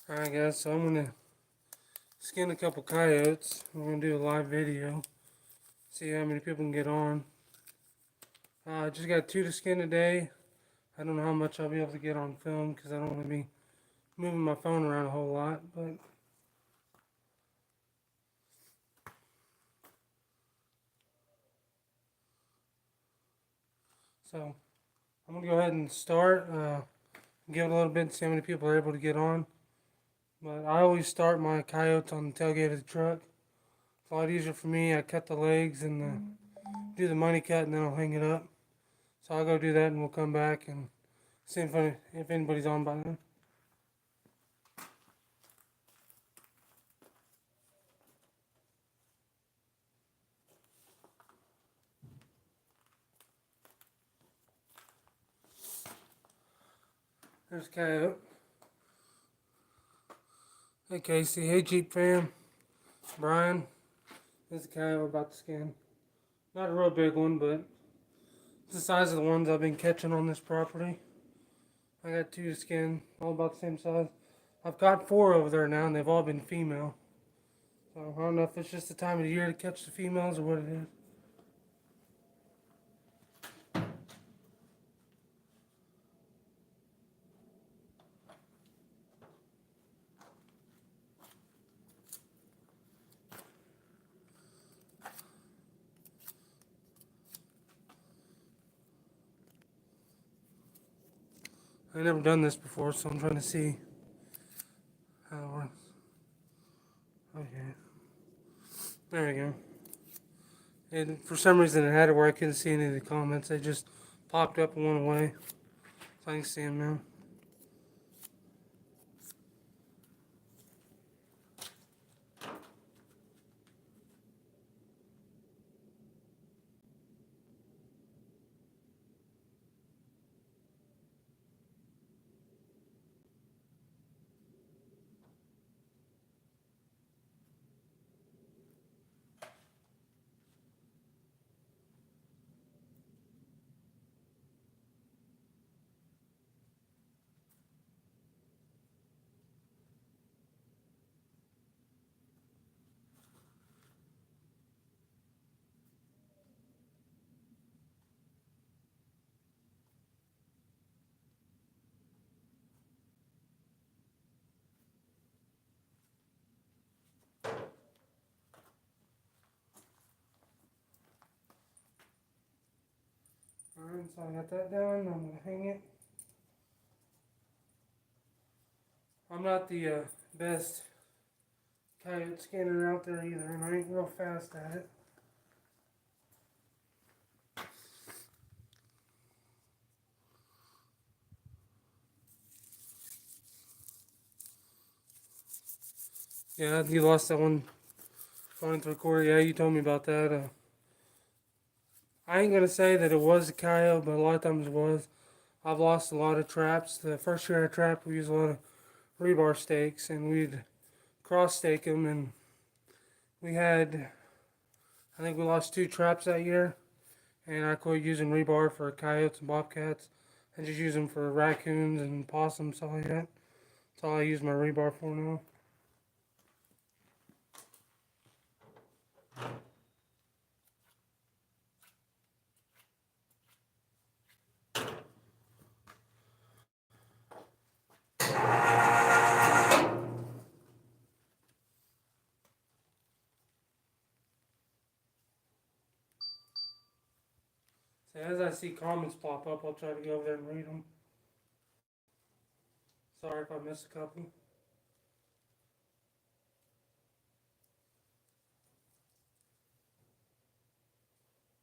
Alright guys, so I'm gonna skin a couple coyotes. We're gonna do a live video. See how many people can get on. I just got 2 to skin today. I don't know how much I'll be able to get on film because I don't want to be moving my phone around a whole lot, but so I'm gonna go ahead and start. Give it a little bit and see how many people are able to get on. But I always start my coyotes on the tailgate of the truck. It's a lot easier for me. I cut the legs and do the money cut and then I'll hang it up. So I'll go do that and we'll come back and see if anybody's on by then. There's Coyote. Hey Casey. Hey Jeep fam. Brian. This is the coyote we're about to skin. Not a real big one, but it's the size of the ones I've been catching on this property. I got 2 to skin, all about the same size. I've got 4 over there now, and they've all been female. So I don't know if it's just the time of the year to catch the females or what it is. I've never done this before, so I'm trying to see how it works. Okay. There we go. And for some reason it had it where I couldn't see any of the comments. They just popped up and went away. So I can see them now. Alright, so I got that done. I'm going to hang it. I'm not the best coyote scanner out there either, and I ain't real fast at it. Yeah, you lost that one going through quarter. Yeah, you told me about that. I ain't gonna say that it was a coyote, but a lot of times it was. I've lost a lot of traps. The first year I trapped, we used a lot of rebar stakes, and we'd cross stake them, and I think we lost 2 traps that year, and I quit using rebar for coyotes and bobcats. I just use them for raccoons and possums, stuff like that. That's all I use my rebar for now. So as I see comments pop up, I'll try to go over there and read them. Sorry if I missed a couple.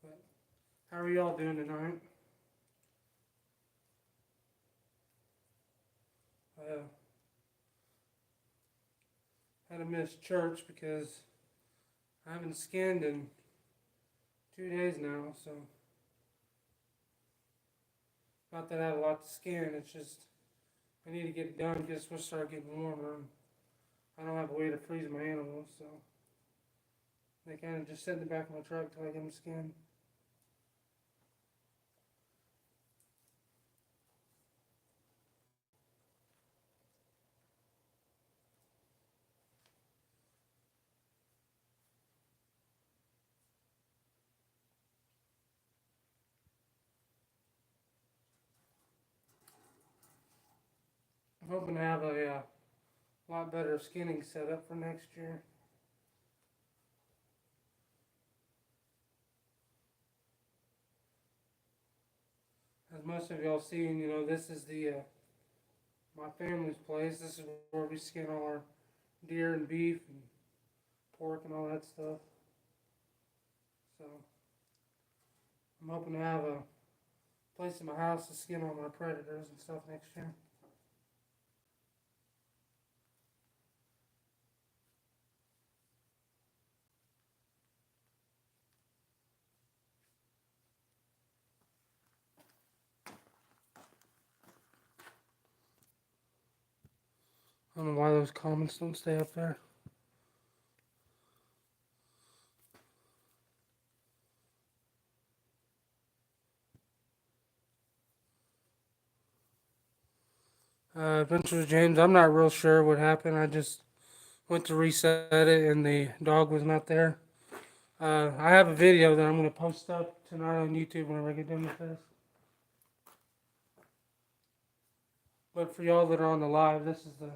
But how are y'all doing tonight? I had to miss church because I haven't skinned in 2 days now, so not that I have a lot to skin, it's just I need to get it done because it's supposed to start getting warmer and I don't have a way to freeze my animals, so they kind of just sit in the back of my truck till I get them skinned. hoping to have a lot better skinning setup for next year. As most of y'all seen, this is the my family's place. This is where we skin all our deer and beef and pork and all that stuff. So I'm hoping to have a place in my house to skin all my predators and stuff next year. I don't know why those comments don't stay up there. Adventures James, I'm not real sure what happened. I just went to reset it and the dog was not there. I have a video that I'm going to post up tonight on YouTube whenever I get done with this. But for y'all that are on the live, this is the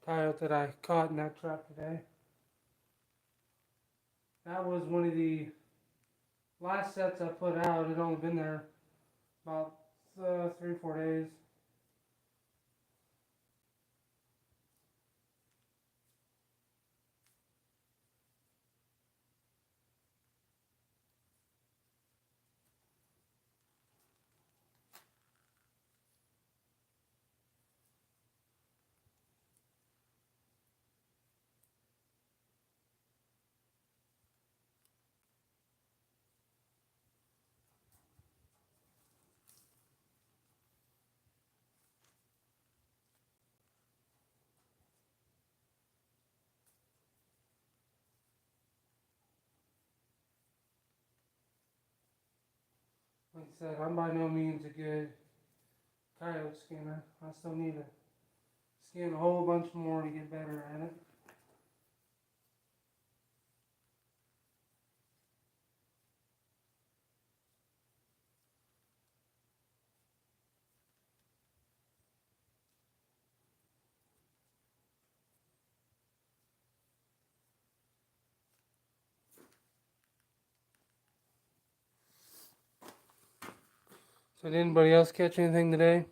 coyote that I caught in that trap today. That was one of the last sets I put out. It had only been there about 3 or 4 days. Like I said, I'm by no means a good coyote skinner. I still need to skin a whole bunch more to get better at it. So did anybody else catch anything today?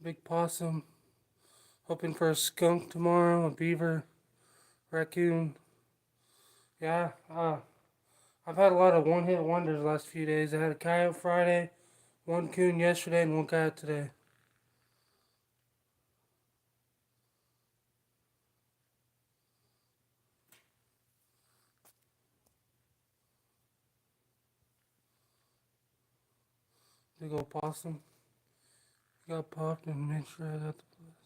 Big possum. Hoping for a skunk tomorrow, a beaver, raccoon. Yeah, I've had a lot of one-hit wonders the last few days. I had a coyote Friday, one coon yesterday, and one coyote today. Big old possum. Got popped and made sure I got the place.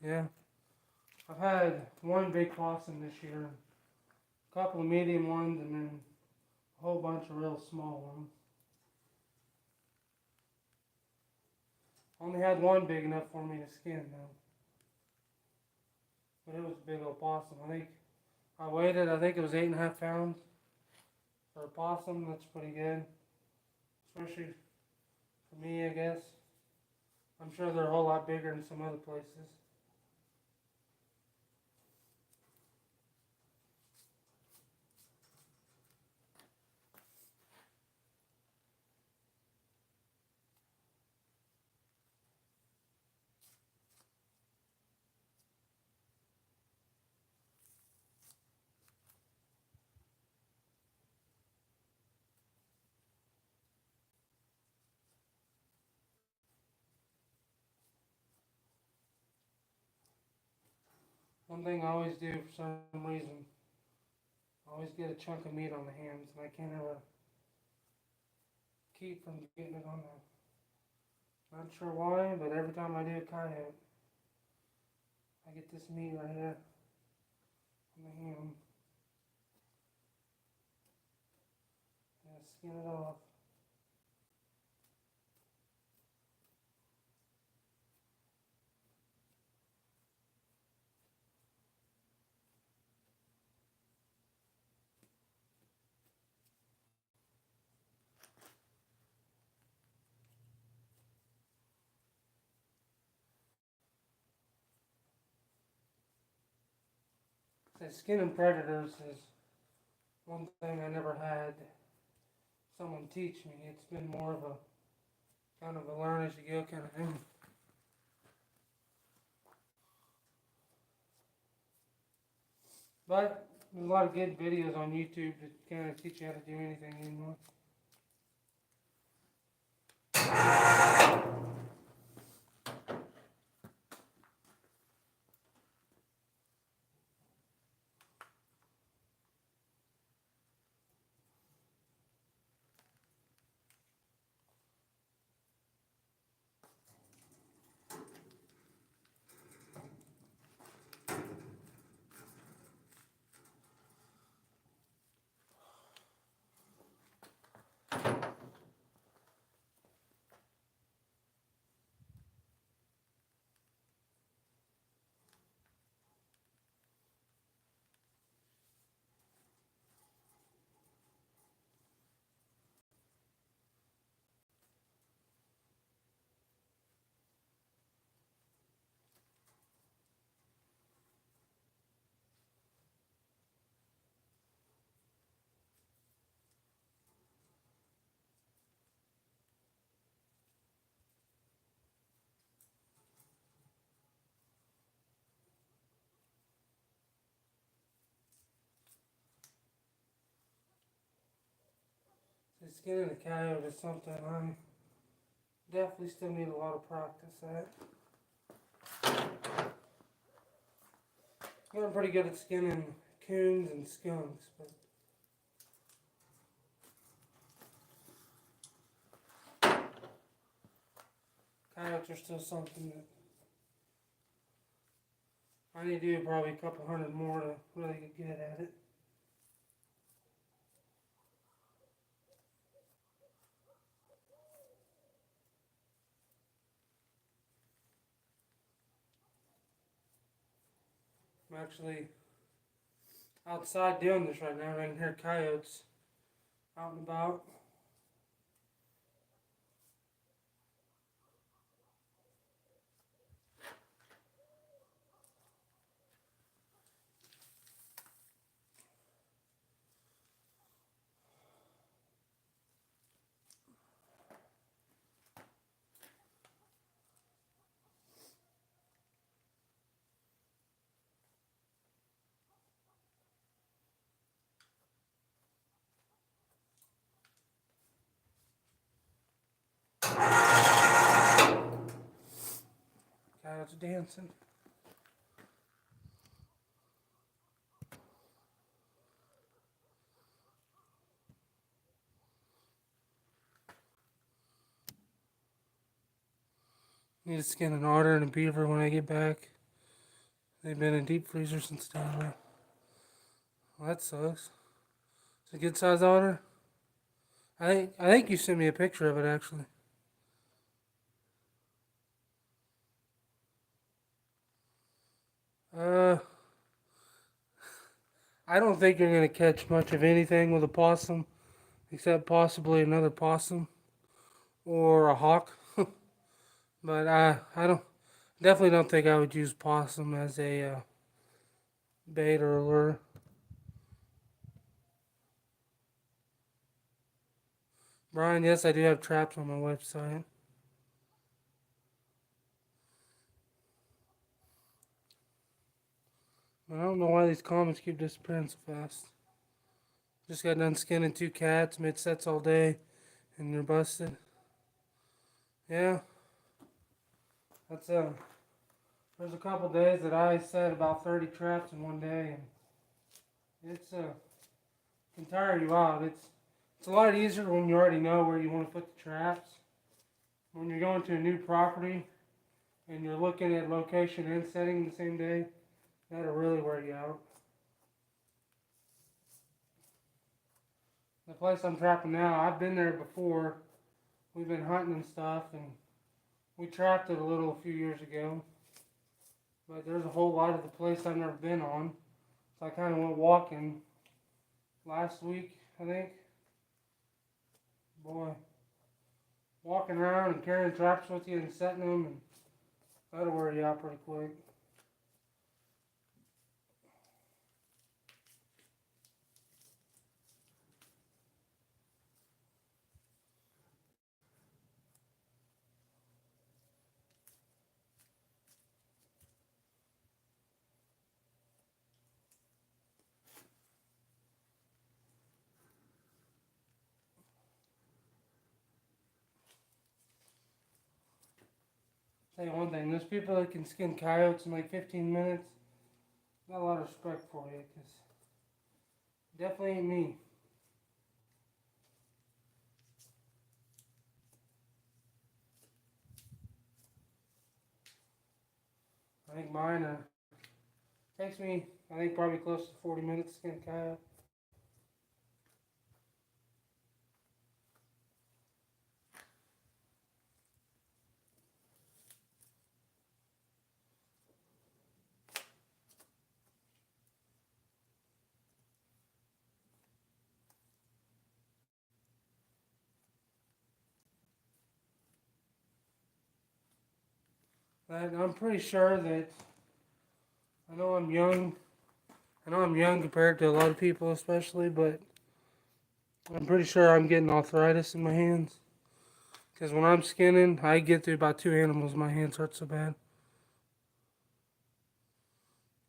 Yeah. I've had one big possum this year, a couple of medium ones, and then a whole bunch of real small ones. Only had one big enough for me to skin though. But it was a big old possum. I weighed it, I think it was 8.5 pounds. For a possum, that's pretty good. Especially for me, I guess. I'm sure they're a whole lot bigger in some other places. One thing I always do for some reason, I always get a chunk of meat on the hands, and I can't ever keep from getting it on there. Not sure why, but every time I do a coyote, I get this meat right here on the hand. And I skin it off. So skinning predators is one thing I never had someone teach me. It's been more of a kind of a learn as you go kind of thing. But there's a lot of good videos on YouTube that kind of teach you how to do anything anymore. So skinning a coyote is something I definitely still need a lot of practice at. I'm pretty good at skinning coons and skunks, but coyotes are still something that I need to do probably a couple hundred more to really get good at it. I'm actually outside doing this right now, and I can hear coyotes out and about. Coyotes dancing. Need to skin an otter and a beaver when I get back. They've been in deep freezer since January. Well, that sucks. It's a good sized otter. I think you sent me a picture of it actually. Uh, I don't think you're gonna catch much of anything with a possum, except possibly another possum or a hawk. But I don't definitely don't think I would use possum as a bait or lure. Brian, yes, I do have traps on my website. I don't know why these comments keep disappearing so fast. Just got done skinning 2 cats, made sets all day, and you're busted. Yeah, that's there's a couple days that I set about 30 traps in one day, and it's can tire you out. It's a lot easier when you already know where you want to put the traps. When you're going to a new property and you're looking at location and setting the same day, that'll really wear you out. The place I'm trapping now, I've been there before. We've been hunting and stuff, and we trapped it a little a few years ago. But there's a whole lot of the place I've never been on. So I kind of went walking last week, I think. Boy, walking around and carrying traps with you and setting them, and that'll wear you out pretty quick. Tell you one thing, there's people that can skin coyotes in like 15 minutes. Got a lot of respect for you, because definitely ain't me. I think mine takes me, I think, probably close to 40 minutes to skin a coyote. I'm pretty sure that I know I'm young. I know I'm young compared to a lot of people, especially, but I'm pretty sure I'm getting arthritis in my hands. Because when I'm skinning, I get through about 2 animals. My hands hurt so bad.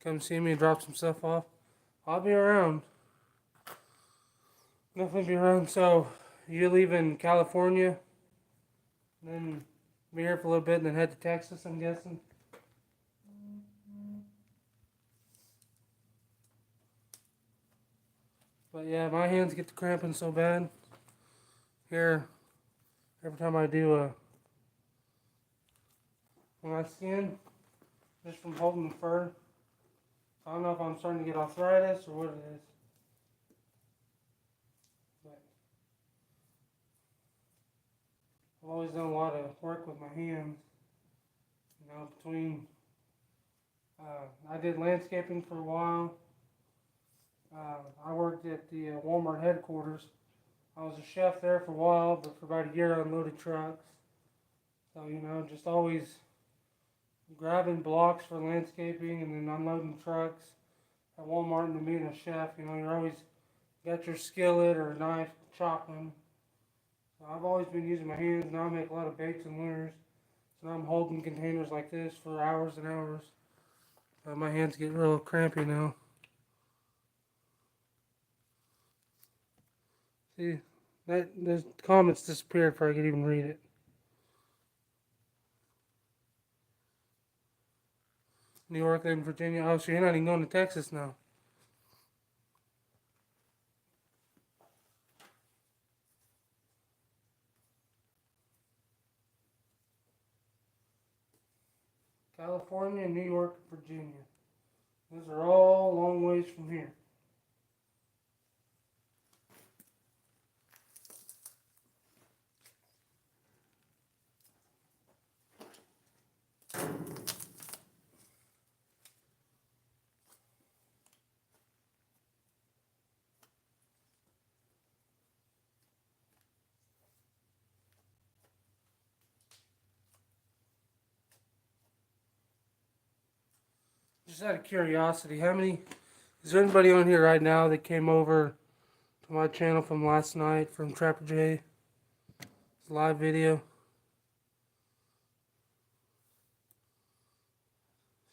Come see me and drop some stuff off. I'll be around. Definitely be around. So, you leave in California, then be here for a little bit, and then head to Texas, I'm guessing. But yeah, my hands get to cramping so bad. Here, every time I do when I skin, just from holding the fur. I don't know if I'm starting to get arthritis or what it is. But I've always done a lot of work with my hands. You know, between I did landscaping for a while. I worked at the Walmart headquarters. I was a chef there for a while, but for about a year I unloaded trucks. So, you know, just always grabbing blocks for landscaping and then unloading trucks at Walmart and being a chef. You know, you're always got your skillet or knife chopping. So I've always been using my hands. Now I make a lot of baits and lures. So now I'm holding containers like this for hours and hours. My hands get real crampy now. See, the comments disappeared before I could even read it. New York and Virginia. Oh, so you're not even going to Texas now. California, New York, Virginia. Those are all long ways from here. Just out of curiosity, is there anybody on here right now that came over to my channel from last night from Trapper J? Live video.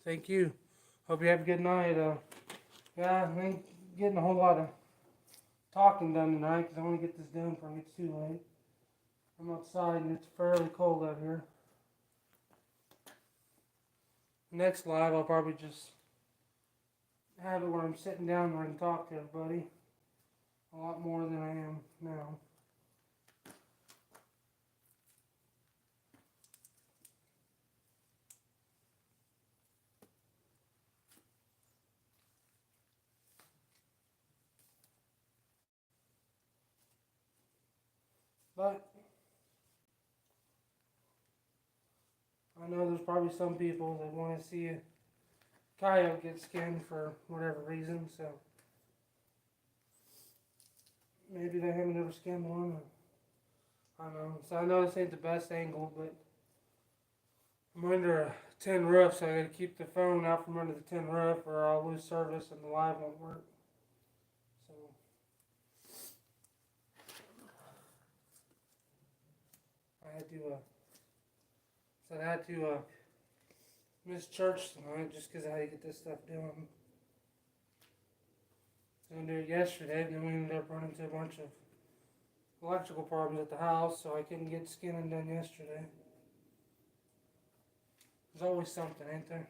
Thank you. Hope you have a good night. Yeah, I ain't getting a whole lot of talking done tonight because I want to get this done before it gets too late. I'm outside and it's fairly cold out here. Next live, I'll probably just have it where I'm sitting down where I can talk to everybody a lot more than I am now. But I know there's probably some people that want to see a coyote get skinned for whatever reason, so maybe they haven't ever skinned one. I don't know. So I know this ain't the best angle, but I'm under a tin roof, so I gotta keep the phone out from under the tin roof or I'll lose service and the live won't work. So I had to miss church tonight just because I had to get this stuff done. I was gonna do it yesterday, and then we ended up running into a bunch of electrical problems at the house, so I couldn't get skinning done yesterday. There's always something, ain't there?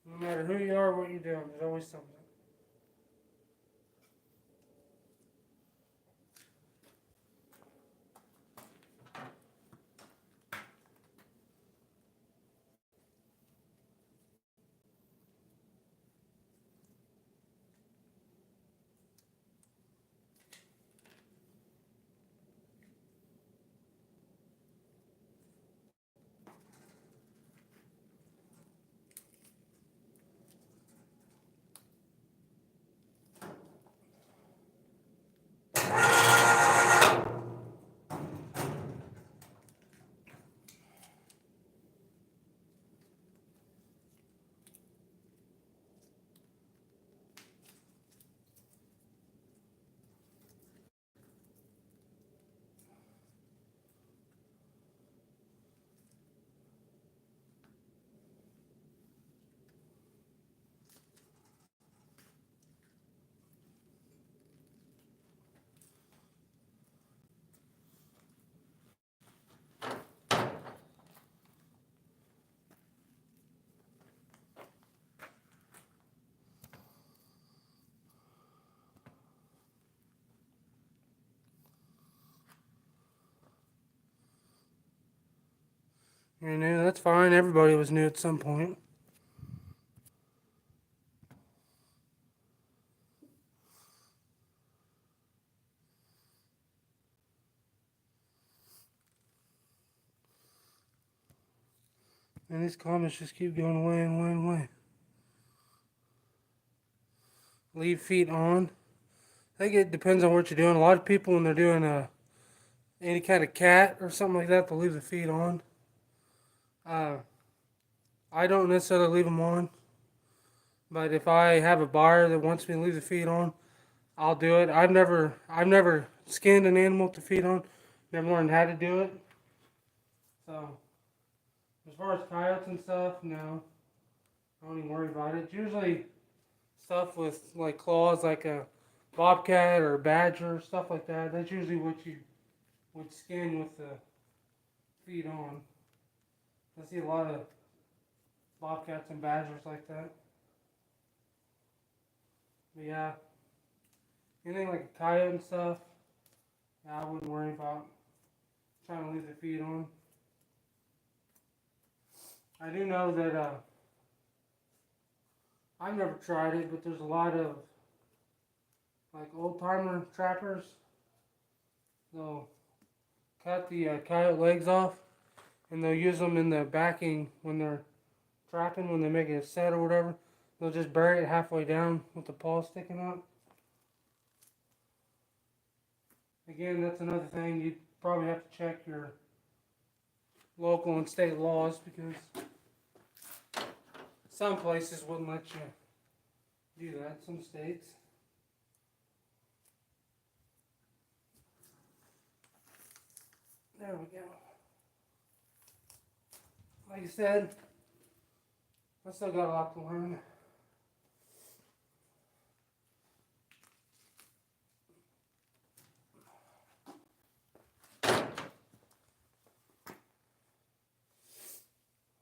No matter who you are or what you're doing, there's always something. You're new, that's fine. Everybody was new at some point. And these comments just keep going away and away and away. Leave feet on. I think it depends on what you're doing. A lot of people, when they're doing any kind of cat or something like that, they'll leave the feet on. I don't necessarily leave them on, but if I have a buyer that wants me to leave the feet on, I'll do it. I've never skinned an animal with the feet on. Never learned how to do it. So, as far as coyotes and stuff, no, I don't even worry about it. It's usually stuff with like claws, like a bobcat or a badger, stuff like that. That's usually what you would skin with the feet on. I see a lot of bobcats and badgers like that. But yeah, anything like a coyote and stuff, yeah, I wouldn't worry about trying to leave the feet on. I do know that I've never tried it, but there's a lot of like old timer trappers. They'll cut the coyote legs off, and they'll use them in the backing when they're trapping, when they make it a set or whatever. They'll just bury it halfway down with the paw sticking up. Again, that's another thing you probably have to check your local and state laws, because some places wouldn't let you do that, some states. There we go. Like I said, I still got a lot to learn.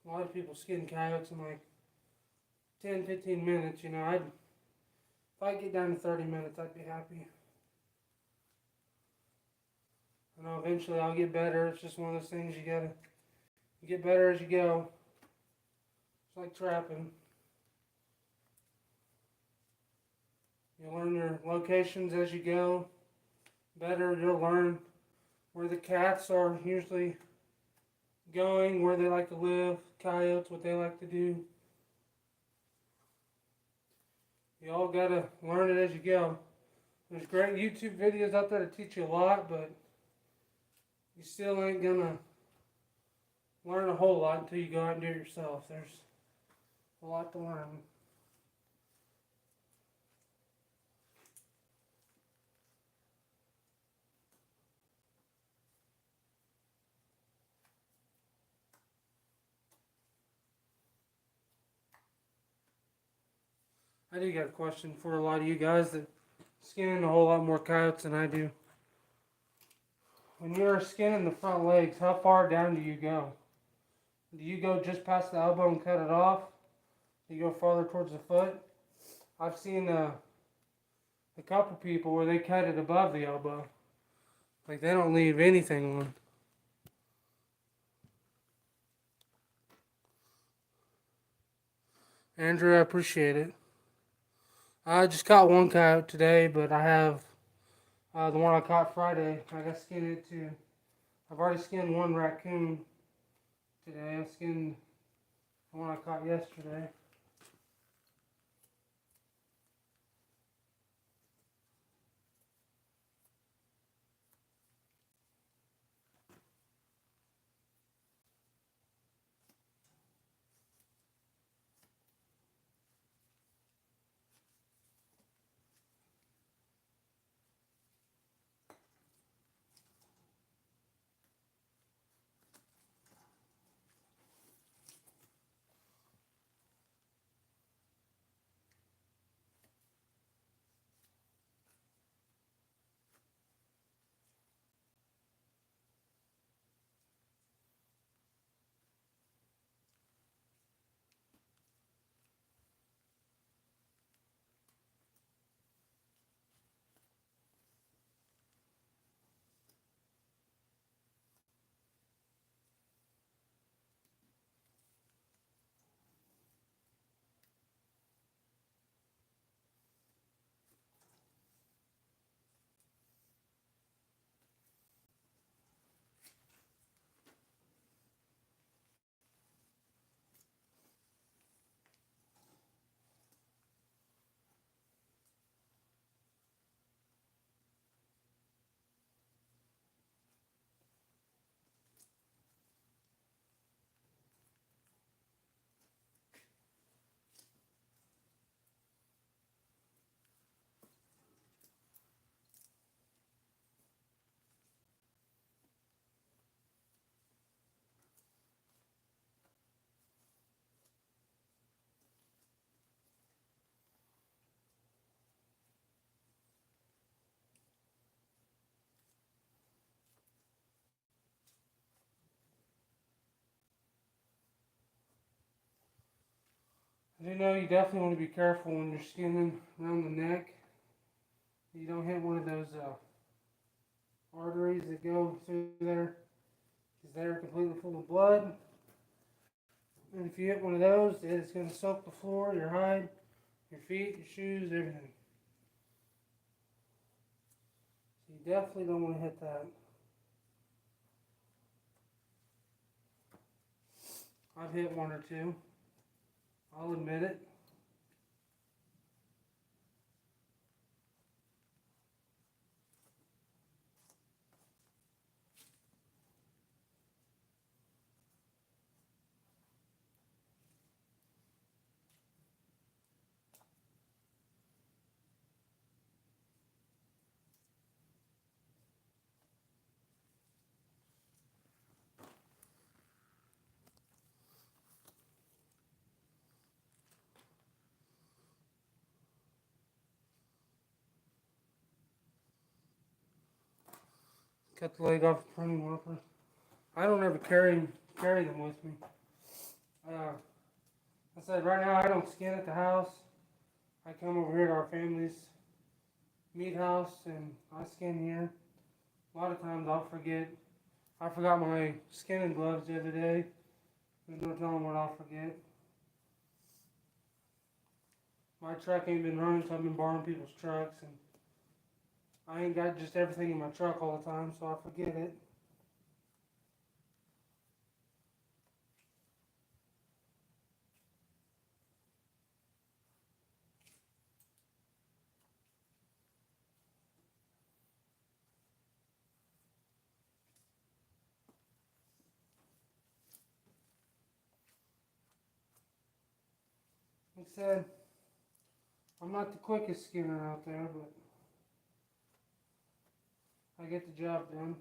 A lot of people skin coyotes in like 10-15 minutes. You know, if I get down to 30 minutes, I'd be happy. I know eventually I'll get better. It's just one of those things you get better as you go. It's like trapping. You learn your locations as you go. Better, you'll learn where the cats are usually going, where they like to live, coyotes, what they like to do. You all gotta learn it as you go. There's great YouTube videos out there to teach you a lot, but you still ain't gonna learn a whole lot until you go out and do it yourself. There's a lot to learn. I do got a question for a lot of you guys that skin a whole lot more coyotes than I do. When you're skinning the front legs, how far down do you go? Do you go just past the elbow and cut it off? Do you go farther towards the foot? I've seen a couple people where they cut it above the elbow. Like they don't leave anything on. Andrew, I appreciate it. I just caught one coyote today, but I have the one I caught Friday. I got to skin it too. I've already skinned one raccoon today. I skinned the one I caught yesterday. I do know you definitely want to be careful when you're skinning around the neck. You don't hit one of those arteries that go through there, because they're completely full of blood. And if you hit one of those, it's going to soak the floor, your hide, your feet, your shoes, everything. So you definitely don't want to hit that. I've hit one or two. I'll admit it. Cut the leg off the pruning marker. I don't ever carry them with me. I said right now I don't skin at the house. I come over here to our family's meat house and I skin here. A lot of times I'll forget. I forgot my skinning gloves the other day. There's no telling what I'll forget. My truck ain't been running, so I've been borrowing people's trucks, and I ain't got just everything in my truck all the time, so I forget it. Like I said, I'm not the quickest skinner out there, but I get the job done.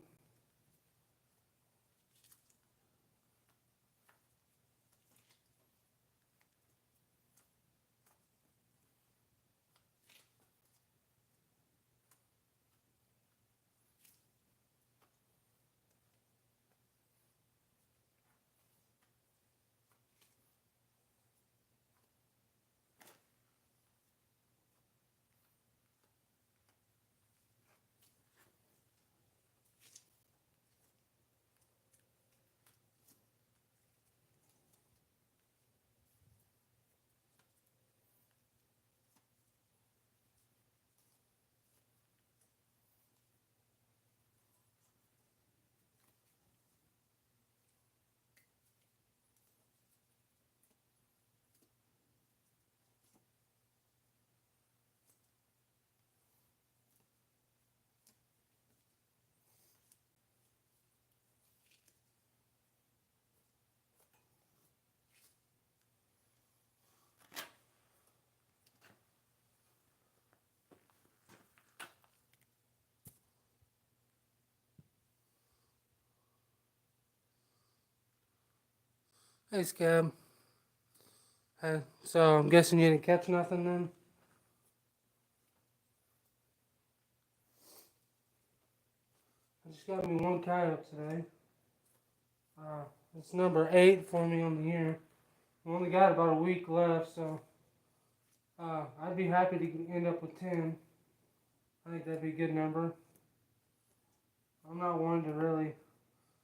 Hey, Scab. Hey, so I'm guessing you didn't catch nothing then? I just got me one coyote today. Uh, it's number 8 for me on the year. We only got about a week left, so I'd be happy to end up with 10. I think that'd be a good number. I'm not one to really.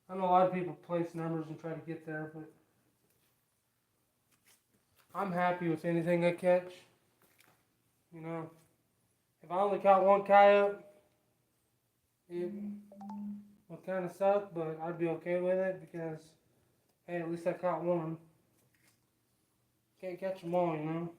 I know a lot of people place numbers and try to get there, but I'm happy with anything I catch. You know, if I only caught one coyote, it would kind of suck, but I'd be okay with it because, hey, at least I caught one. Can't catch them all, you know.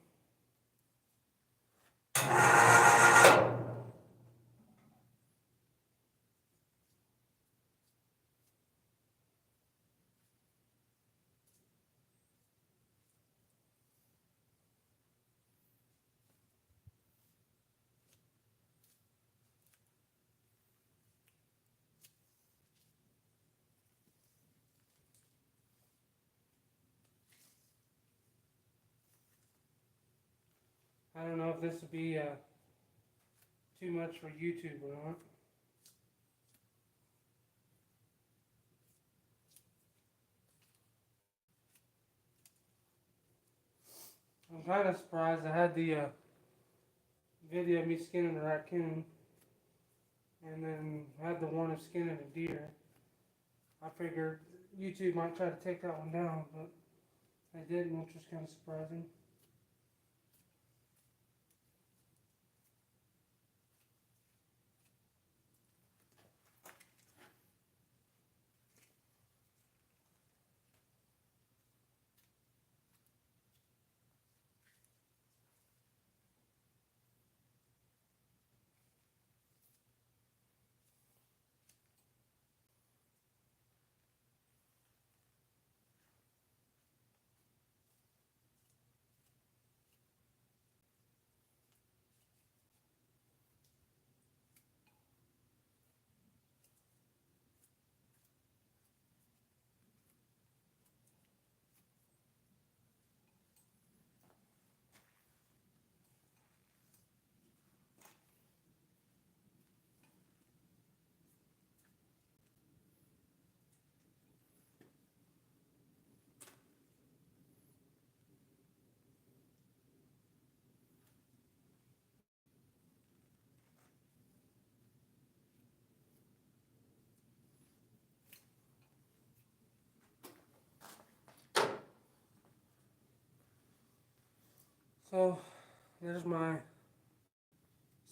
I don't know if this would be too much for YouTube or not. I'm kind of surprised. I had the video of me skinning a raccoon, and then had the one of skinning a deer. I figured YouTube might try to take that one down, but I didn't, which was kind of surprising. So, there's my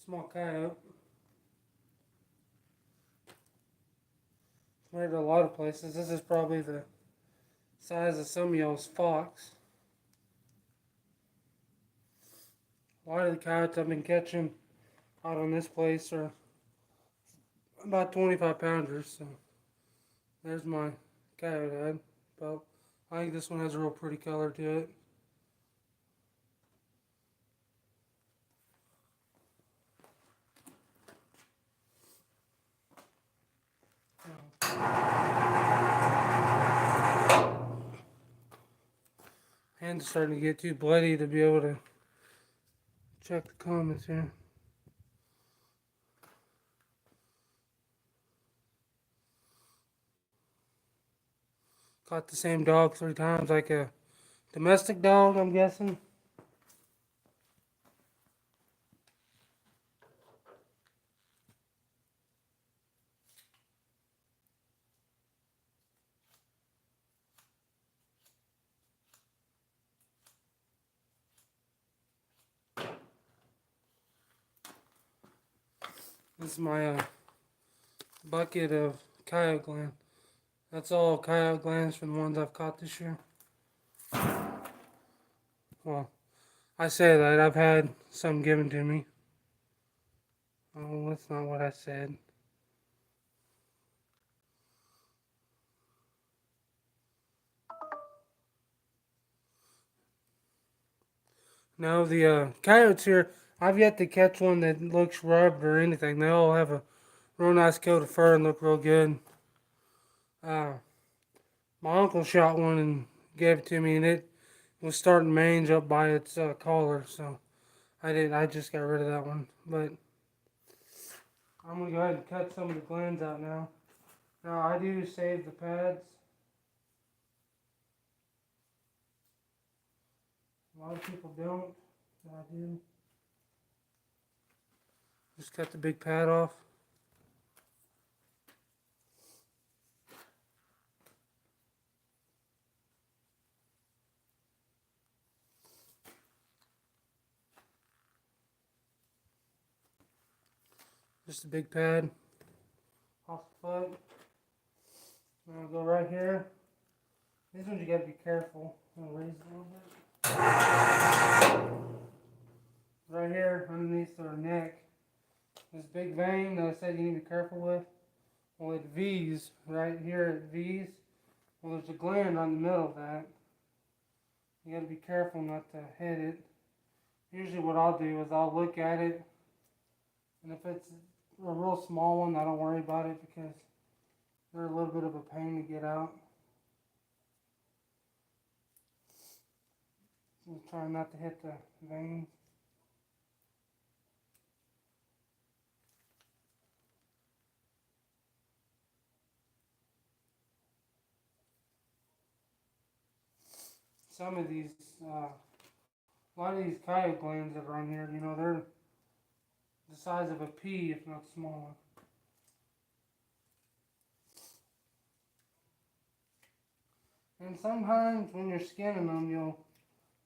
small coyote. Made it a lot of places. This is probably the size of some of y'all's fox. A lot of the coyotes I've been catching out on this place are about 25 pounders. So there's my coyote head. But I think this one has a real pretty color to it. Hands are starting to get too bloody to be able to check the comments here. Caught the same dog 3 times, like a domestic dog, I'm guessing. This is my bucket of coyote gland. That's all coyote glands from the ones I've caught this year. Well, I say that. I've had some given to me. Oh, that's not what I said. No, the coyotes here, I've yet to catch one that looks rubbed or anything. They all have a real nice coat of fur and look real good. Uh, my uncle shot one and gave it to me, and it was starting to mange up by its collar, so I just got rid of that one. But I'm gonna go ahead and cut some of the glands out now. Now I do save the pads. A lot of people don't, but I do. Just cut the big pad off. Just a big pad off the foot. I'm gonna go right here. These ones you gotta be careful. I'm gonna raise it a little bit. Right here underneath their neck. This big vein that I said you need to be careful with. Well, it V's right here. It V's. Well, there's a gland on the middle of that. You gotta be careful not to hit it. Usually, what I'll do is I'll look at it, and if it's a real small one, I don't worry about it because they're a little bit of a pain to get out. Just trying not to hit the veins. Some of these, a lot of these coyote glands that are on here, you know, they're the size of a pea, if not smaller. And sometimes when you're skinning them, you'll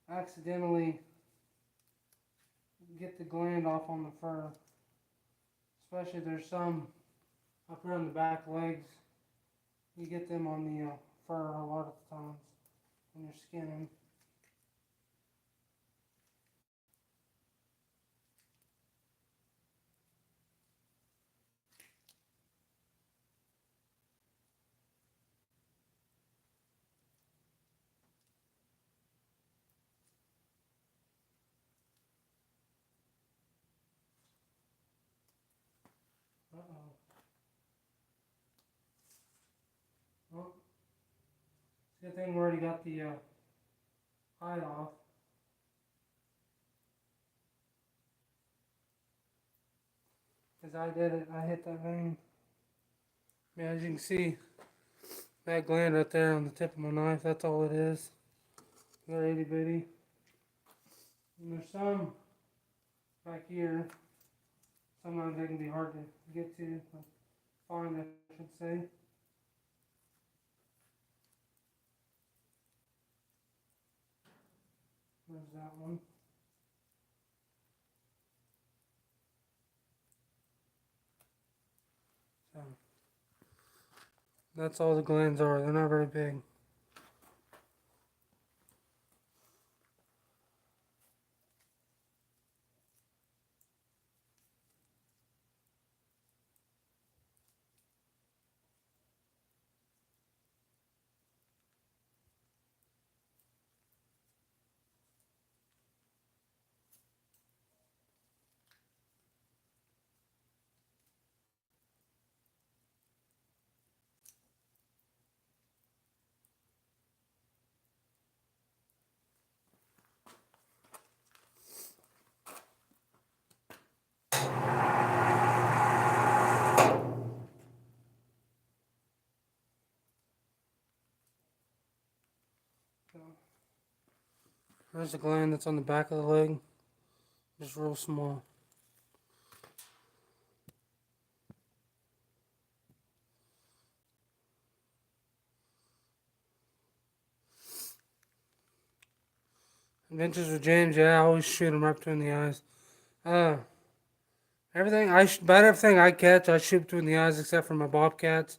accidentally get the gland off on the fur. Especially there's some up here on the back legs. You get them on the fur a lot of the times when you're skinning. Uh-oh. Well, it's a good thing we already got the hide off. As I did it, I hit that vein. Yeah, as you can see, that gland right there on the tip of my knife, that's all it is. They're itty bitty. And there's some back here. Sometimes they can be hard to get to, find, I should say. There's that one. So, that's all the glands are. They're not very big. So, there's the gland that's on the back of the leg. Just real small. Adventures with James, yeah, I always shoot him right between the eyes. Uh, about everything I catch, I shoot between the eyes except for my bobcats.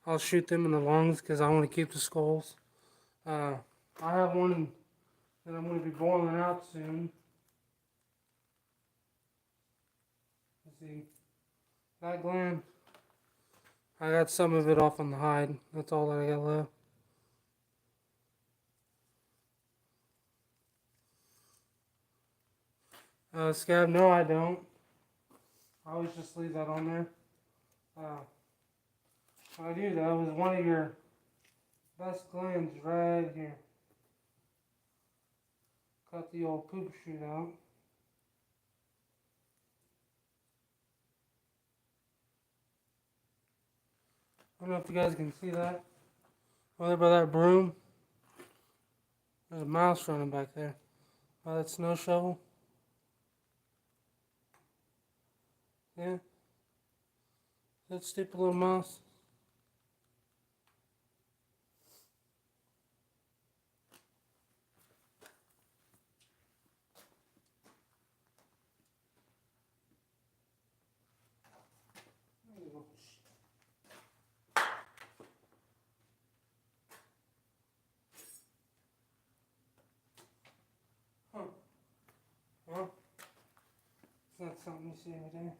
I'll shoot them in the lungs because I want to keep the skulls. Uh, I have one that I'm going to be boiling out soon. Let's see. That gland, I got some of it off on the hide. That's all that I got left. Scab, no, I don't. I always just leave that on there. What I do though is one of your best glands right here. Cut the old poop shoot out. I don't know if you guys can see that. Over there by that broom, there's a mouse running back there. By that snow shovel. Yeah. That stupid little mouse. Huh. Well, it's not something you see every day.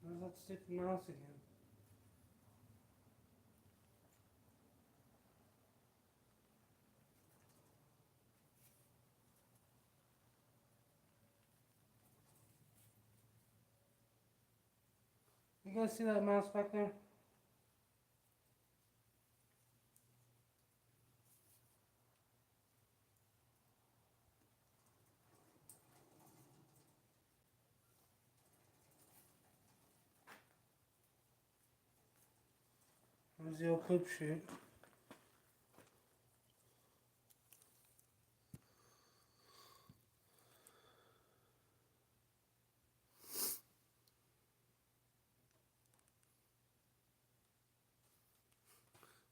Where's that stupid mouse again? You guys see that mouse back there? There's the old poop chute.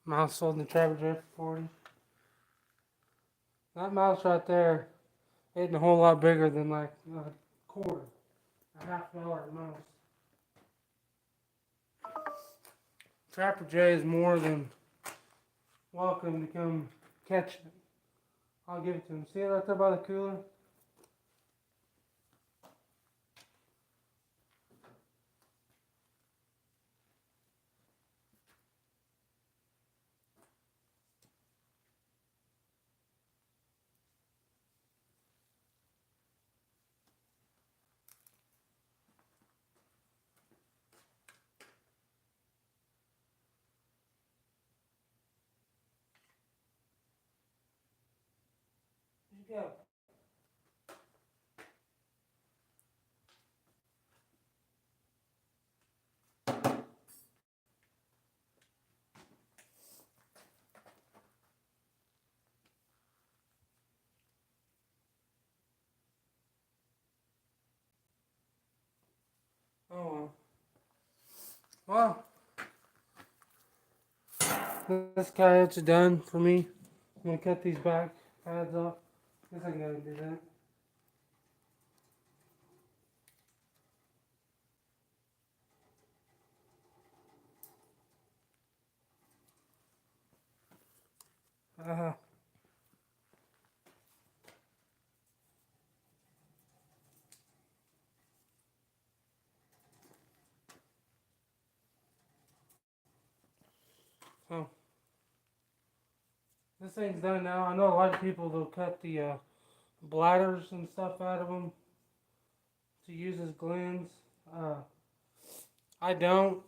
Mouse sold in the Trapper J for 40. That mouse right there ain't a whole lot bigger than like a quarter, a $half mouse. Trapper J is more than welcome to come catch it. I'll give it to him. See it right there by the cooler? Yeah. Oh well. Well, this coyote's done for me. I'm gonna cut these back pads off. Guess I gotta do that. Uh, so this thing's done now. I know a lot of people they'll cut the bladders and stuff out of them to use as glands. I don't,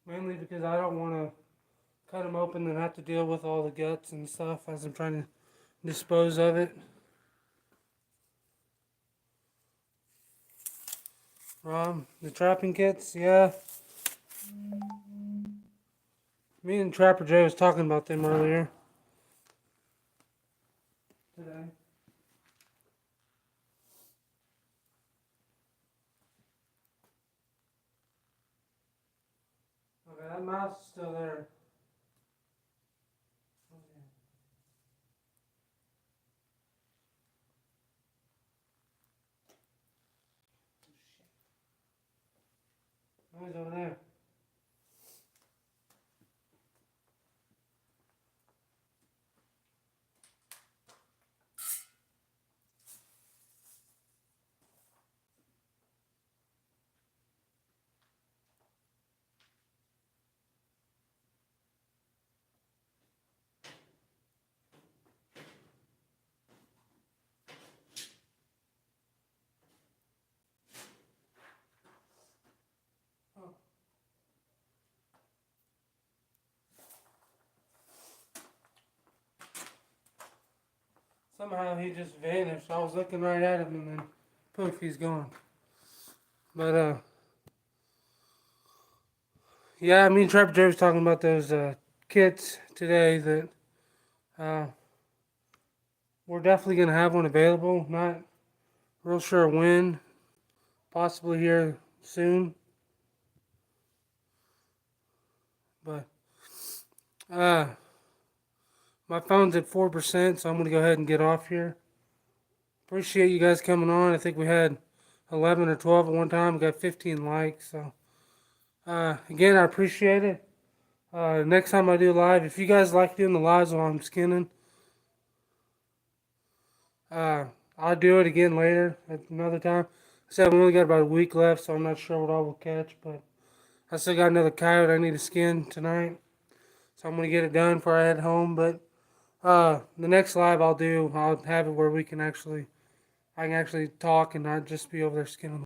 mainly because I don't want to cut them open and have to deal with all the guts and stuff as I'm trying to dispose of it. The trapping kits, yeah. Me and Trapper J was talking about them earlier today. Okay, that mouse is still there. Oh, he's over there. Oh. Somehow he just vanished. I was looking right at him and then poof, he's gone. But yeah, me and Trapper J was talking about those kits today that uh, we're definitely gonna have one available. Not real sure when, possibly here soon. But my phone's at 4%, so I'm gonna go ahead and get off here. Appreciate you guys coming on. I think we had 11 or 12 at one time. We got 15 likes. So again, I appreciate it. Next time I do live, if you guys like doing the lives while I'm skinning, I'll do it again later at another time. I said we only got about a week left, so I'm not sure what I will catch, but I still got another coyote I need to skin tonight, so I'm gonna get it done before I head home. But the next live I'll have it where I can actually talk and not just be over there skinning.